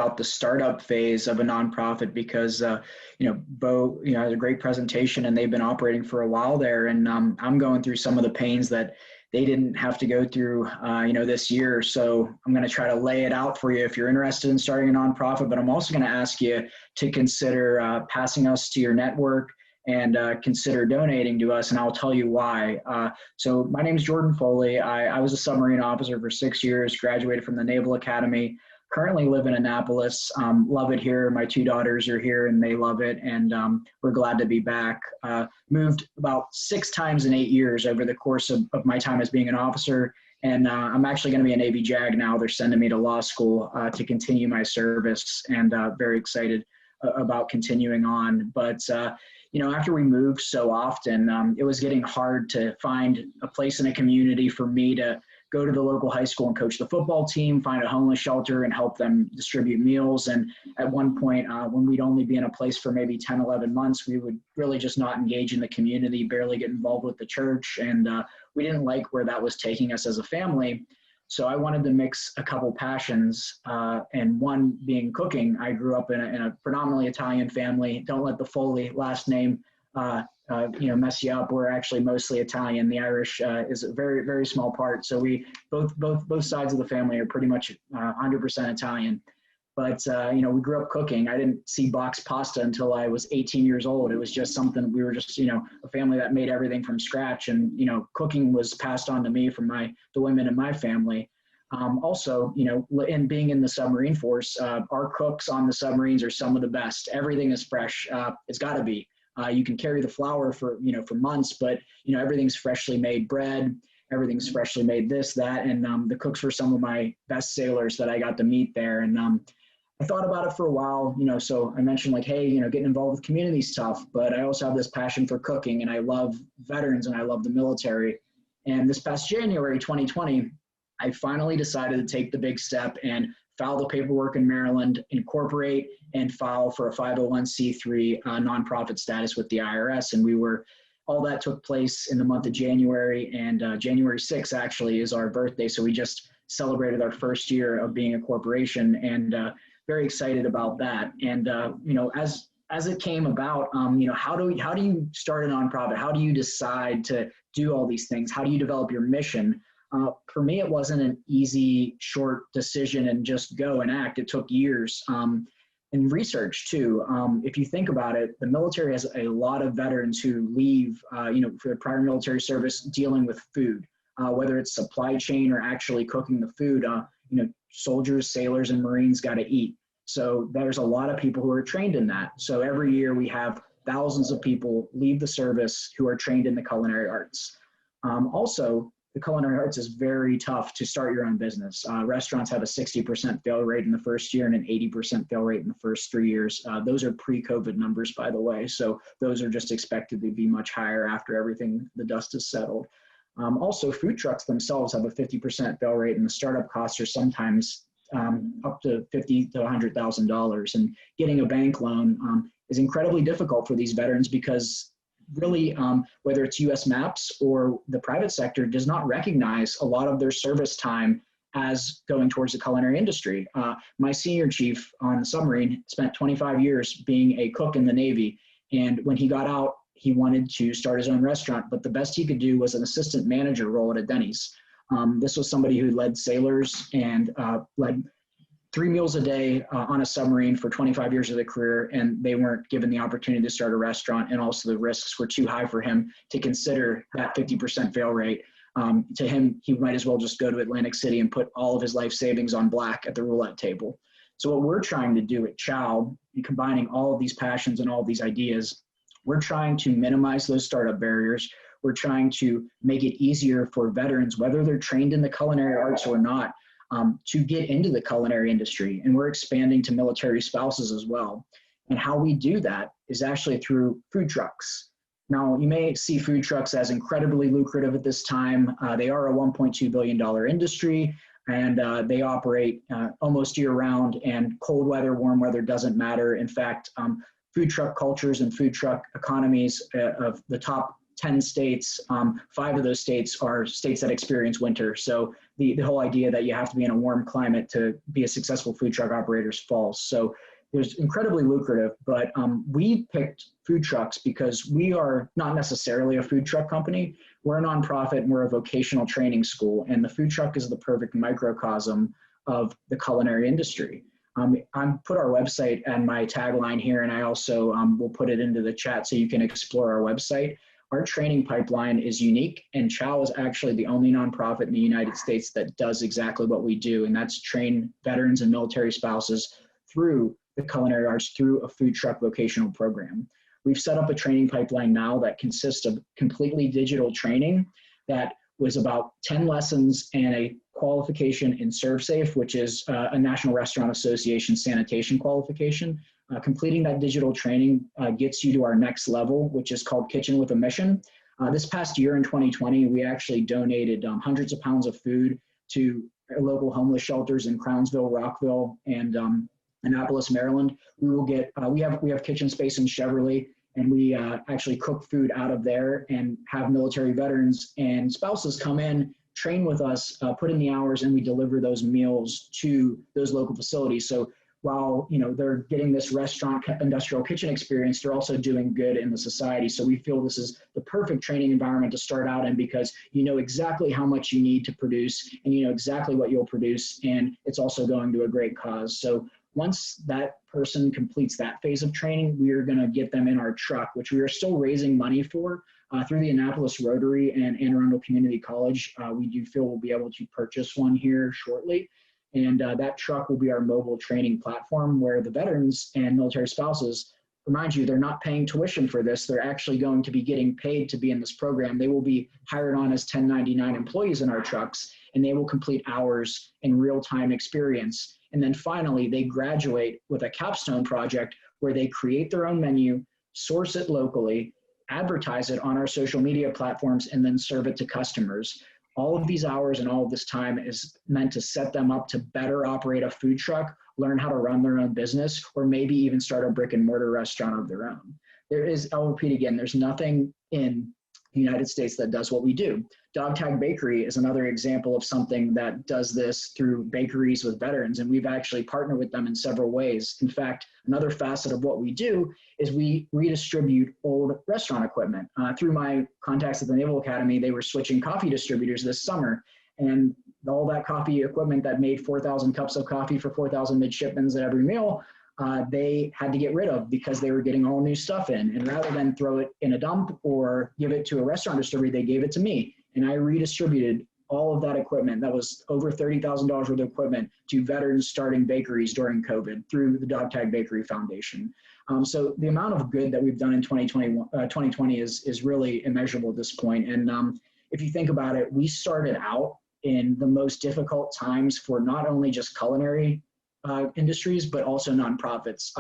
about the startup phase of a nonprofit because, Bo, has a great presentation and they've been operating for a while there. And I'm going through some of the pains that they didn't have to go through, this year. So I'm going to try to lay it out for you if you're interested in starting a nonprofit, but I'm also going to ask you to consider passing us to your network and consider donating to us, and I'll tell you why. So my name is Jordan Foley. I was a submarine officer for 6 years, graduated from the Naval Academy, currently live in Annapolis, love it here. My 2 daughters are here and they love it, and we're glad to be back. Moved about 6 times in 8 years over the course of my time as being an officer, and I'm actually going to be a Navy JAG now. They're sending me to law school to continue my service, and very excited about continuing on. But after we moved so often, it was getting hard to find a place in a community for me to go to the local high school and coach the football team, find a homeless shelter and help them distribute meals. And at one point, when we'd only be in a place for maybe 10, 11 months, we would really just not engage in the community, barely get involved with the church. And we didn't like where that was taking us as a family. So I wanted to mix a couple passions, and one being cooking. I grew up in a predominantly Italian family. Don't let the Foley last name, mess you up. We're actually mostly Italian. The Irish is a very, very small part. So we both sides of the family are pretty much 100% Italian. But we grew up cooking. I didn't see boxed pasta until I was 18 years old. It was just something, we were just, a family that made everything from scratch. And, cooking was passed on to me from the women in my family. Also, and being in the submarine force, our cooks on the submarines are some of the best. Everything is fresh. It's got to be. You can carry the flour for months, but, everything's freshly made bread. Everything's freshly made this, that. And the cooks were some of my best sailors that I got to meet there. And I thought about it for a while, so I mentioned hey, getting involved with community is tough, but I also have this passion for cooking, and I love veterans and I love the military. And this past January 2020, I finally decided to take the big step and file the paperwork in Maryland, incorporate and file for a 501c3 nonprofit status with the IRS. And all that took place in the month of January, and January 6th actually is our birthday. So we just celebrated our first year of being a corporation, and very excited about that. And, as it came about, how do you start a nonprofit? How do you decide to do all these things? How do you develop your mission? For me, it wasn't an easy, short decision and just go and act. It took years. And research too. If you think about it, the military has a lot of veterans who leave, for their prior military service dealing with food, whether it's supply chain or actually cooking the food. Soldiers, sailors, and Marines got to eat. So there's a lot of people who are trained in that. So every year we have thousands of people leave the service who are trained in the culinary arts. Also, the culinary arts is very tough to start your own business. Restaurants have a 60% fail rate in the first year and an 80% fail rate in the first 3 years. Those are pre-COVID numbers, by the way. So those are just expected to be much higher after the dust is settled. Also, food trucks themselves have a 50% fail rate, and the startup costs are sometimes up to $50,000 to $100,000. And getting a bank loan is incredibly difficult for these veterans because really, whether it's U.S. MAPS or the private sector, does not recognize a lot of their service time as going towards the culinary industry. My senior chief on the submarine spent 25 years being a cook in the Navy. And when he got out, he wanted to start his own restaurant, but the best he could do was an assistant manager role at a Denny's. This was somebody who led sailors and led 3 meals a day on a submarine for 25 years of their career, and they weren't given the opportunity to start a restaurant, and also the risks were too high for him to consider that 50% fail rate. To him, he might as well just go to Atlantic City and put all of his life savings on black at the roulette table. So what we're trying to do at Chow, in combining all of these passions and all of these ideas, we're trying to minimize those startup barriers. We're trying to make it easier for veterans, whether they're trained in the culinary arts or not, to get into the culinary industry. And we're expanding to military spouses as well. And how we do that is actually through food trucks. Now, you may see food trucks as incredibly lucrative at this time. They are a $1.2 billion industry, and they operate almost year round, and cold weather, warm weather doesn't matter. In fact, food truck cultures and food truck economies of the top 10 states, 5 of those states are states that experience winter. So the whole idea that you have to be in a warm climate to be a successful food truck operator is false. So there's incredibly lucrative, but we picked food trucks because we are not necessarily a food truck company. We're a nonprofit and we're a vocational training school, and the food truck is the perfect microcosm of the culinary industry. I put our website and my tagline here, and I also will put it into the chat so you can explore our website. Our training pipeline is unique, and Chow is actually the only nonprofit in the United States that does exactly what we do, and that's train veterans and military spouses through the culinary arts through a food truck vocational program. We've set up a training pipeline now that consists of completely digital training that was about 10 lessons and a qualification in ServSafe, which is a National Restaurant Association sanitation qualification. Completing that digital training gets you to our next level, which is called Kitchen with a Mission. This past year in 2020, we actually donated hundreds of pounds of food to local homeless shelters in Crownsville, Rockville, and Annapolis, Maryland. We will get, we have kitchen space in Cheverly, and we actually cook food out of there and have military veterans and spouses come in, train with us, put in the hours, and we deliver those meals to those local facilities. So while they're getting this restaurant industrial kitchen experience, they're also doing good in the society. So we feel this is the perfect training environment to start out in, because you know exactly how much you need to produce, and you know exactly what you'll produce, and it's also going to a great cause. So once that person completes that phase of training, we are going to get them in our truck, which we are still raising money for through the Annapolis Rotary and Anne Arundel Community College. We do feel we'll be able to purchase one here shortly. And that truck will be our mobile training platform where the veterans and military spouses, remind you, they're not paying tuition for this. They're actually going to be getting paid to be in this program. They will be hired on as 1099 employees in our trucks, and they will complete hours in real-time experience. And then finally, they graduate with a capstone project where they create their own menu, source it locally, advertise it on our social media platforms, and then serve it to customers. All of these hours and all of this time is meant to set them up to better operate a food truck, learn how to run their own business, or maybe even start a brick and mortar restaurant of their own. I'll repeat again, there's nothing in the United States that does what we do. Dog Tag Bakery is another example of something that does this through bakeries with veterans, and we've actually partnered with them in several ways. In fact, another facet of what we do is we redistribute old restaurant equipment. Through my contacts at the Naval Academy, they were switching coffee distributors this summer, and all that coffee equipment that made 4,000 cups of coffee for 4,000 midshipmen at every meal, they had to get rid of because they were getting all new stuff in. And rather than throw it in a dump or give it to a restaurant distributor, they gave it to me. And I redistributed all of that equipment that was over $30,000 worth of equipment to veterans starting bakeries during COVID through the Dog Tag Bakery Foundation. So the amount of good that we've done in 2020 is really immeasurable at this point. And if you think about it, we started out in the most difficult times for not only just culinary industries, but also nonprofits.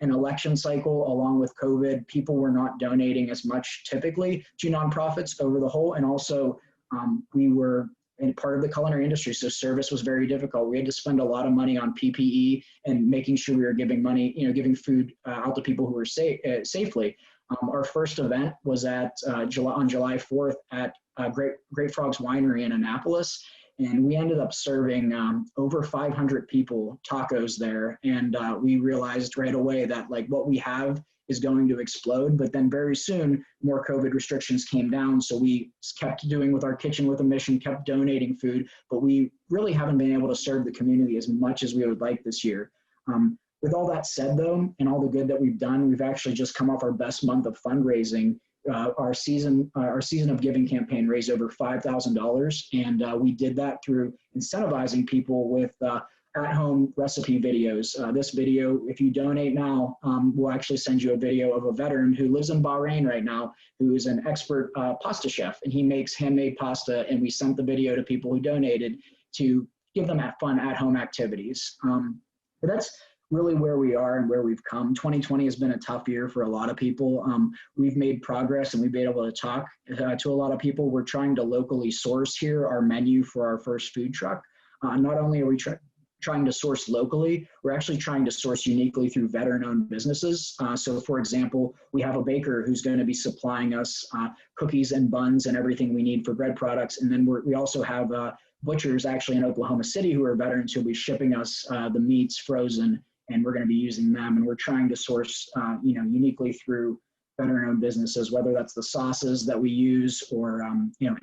An election cycle along with COVID, people were not donating as much typically to nonprofits over the whole, and also we were in part of the culinary industry, so service was very difficult. We had to spend a lot of money on PPE and making sure we were giving money, giving food out to people who were safely. Our first event was on July 4th at Great Frogs Winery in Annapolis. And we ended up serving over 500 people tacos there. And we realized right away that what we have is going to explode. But then very soon, more COVID restrictions came down. So we kept doing with our Kitchen with a Mission, kept donating food. But we really haven't been able to serve the community as much as we would like this year. With all that said, though, and all the good that we've done, we've actually just come off our best month of fundraising. Our season of giving campaign raised over $5,000, and we did that through incentivizing people with at-home recipe videos. This video, if you donate now, we'll actually send you a video of a veteran who lives in Bahrain right now, who is an expert pasta chef, and he makes handmade pasta, and we sent the video to people who donated to give them fun at-home activities. But that's really where we are and where we've come. 2020 has been a tough year for a lot of people. We've made progress and we've been able to talk to a lot of people. We're trying to locally source here our menu for our first food truck. Not only are we trying to source locally. We're actually trying to source uniquely through veteran-owned businesses. So for example, we have a baker who's going to be supplying us cookies and buns and everything we need for bread products. And then we also have butchers actually in Oklahoma City who are veterans who'll be shipping us the meats frozen, and we're going to be using them. And we're trying to source uniquely through veteran-owned businesses, whether that's the sauces that we use or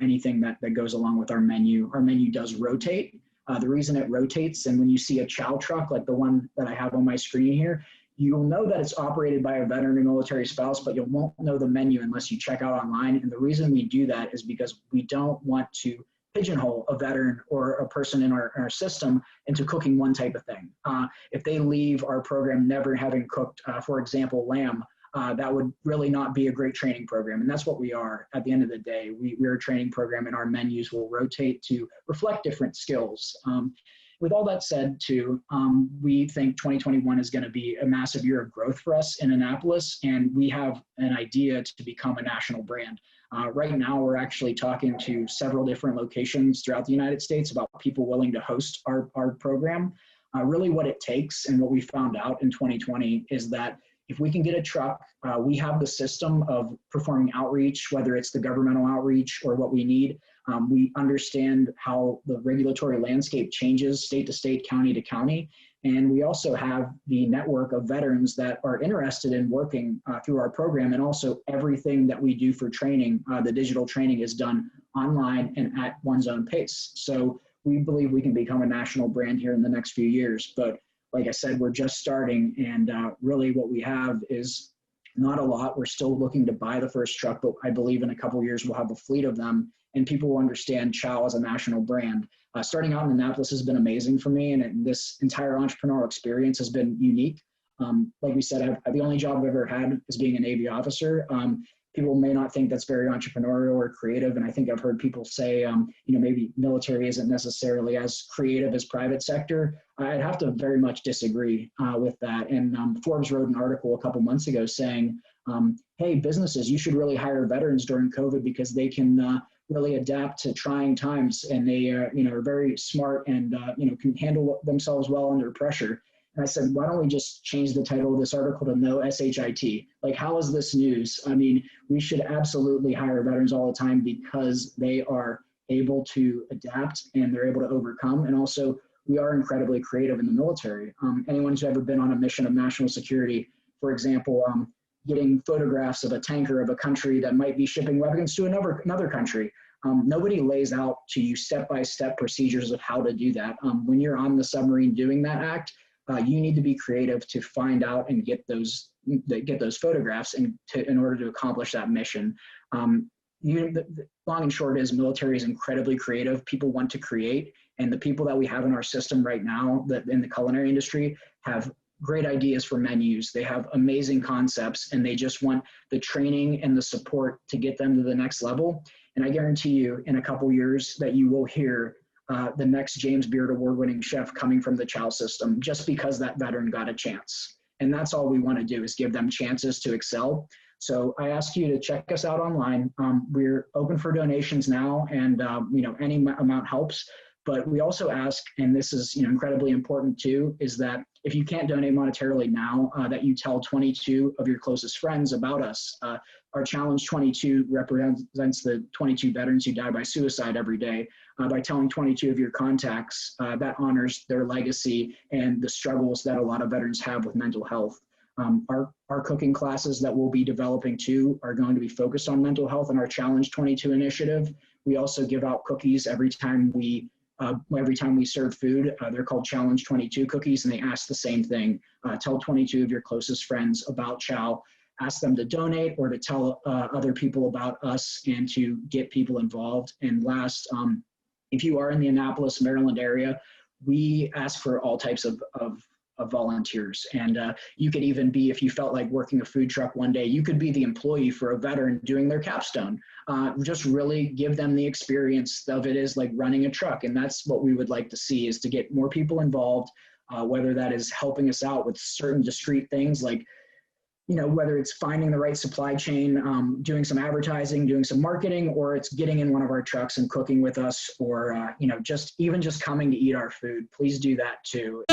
anything that goes along with our menu. Our menu does rotate. The reason it rotates, and when you see a Chow truck like the one that I have on my screen here, you'll know that it's operated by a veteran or military spouse, but you won't know the menu unless you check out online. And the reason we do that is because we don't want to pigeonhole a veteran or a person in our system into cooking one type of thing. If they leave our program never having cooked, for example, lamb, that would really not be a great training program. And that's what we are at the end of the day. We're a training program, and our menus will rotate to reflect different skills. With all that said, too, we think 2021 is going to be a massive year of growth for us in Annapolis, and we have an idea to become a national brand. Right now, we're actually talking to several different locations throughout the United States about people willing to host our program. Really what it takes, and what we found out in 2020, is that if we can get a truck, we have the system of performing outreach, whether it's the governmental outreach or what we need. We understand how the regulatory landscape changes state to state, county to county. And we also have the network of veterans that are interested in working through our program. And also everything that we do for training, the digital training, is done online and at one's own pace. So we believe we can become a national brand here in the next few years. But like I said, we're just starting, and really what we have is not a lot. We're still looking to buy the first truck, but I believe in a couple of years we'll have a fleet of them, and people will understand Chow as a national brand. Starting out in Annapolis has been amazing for me, and this entire entrepreneurial experience has been unique. Like we said, the only job I've ever had is being a Navy officer. People may not think that's very entrepreneurial or creative, and I think I've heard people say, maybe military isn't necessarily as creative as private sector. I'd have to very much disagree with that. And Forbes wrote an article a couple months ago saying, hey, businesses, you should really hire veterans during COVID because they can really adapt to trying times, and they are very smart and can handle themselves well under pressure. And I said, why don't we just change the title of this article to No SHIT? Like, how is this news? I mean, we should absolutely hire veterans all the time because they are able to adapt and they're able to overcome. And also, we are incredibly creative in the military. Anyone who's ever been on a mission of national security, for example, getting photographs of a tanker of a country that might be shipping weapons to another country. Nobody lays out to you step-by-step procedures of how to do that. When you're on the submarine doing that act, you need to be creative to find out and get those photographs in order to accomplish that mission. The long and short is military is incredibly creative. People want to create, and the people that we have in our system right now that in the culinary industry have great ideas for menus. They have amazing concepts, and they just want the training and the support to get them to the next level. And I guarantee you in a couple years that you will hear the next James Beard award-winning chef coming from the Chow system, just because that veteran got a chance. And that's all we want to do, is give them chances to excel. So I ask you to check us out online. We're open for donations now, and any amount helps. But we also ask, and this is incredibly important too, is that if you can't donate monetarily now, that you tell 22 of your closest friends about us. Our Challenge 22 represents the 22 veterans who die by suicide every day. By telling 22 of your contacts, that honors their legacy and the struggles that a lot of veterans have with mental health. Our cooking classes that we'll be developing too are going to be focused on mental health in our Challenge 22 initiative. We also give out cookies every time we serve food. They're called Challenge 22 cookies, and they ask the same thing. Tell 22 of your closest friends about Chow. Ask them to donate or to tell other people about us and to get people involved. And last, if you are in the Annapolis, Maryland area, we ask for all types of volunteers. And you could even be, if you felt like working a food truck one day, you could be the employee for a veteran doing their capstone. Just really give them the experience of it is like running a truck. And that's what we would like to see, is to get more people involved, whether that is helping us out with certain discrete things like whether it's finding the right supply chain, doing some advertising, doing some marketing, or it's getting in one of our trucks and cooking with us, or, just coming to eat our food, please do that too.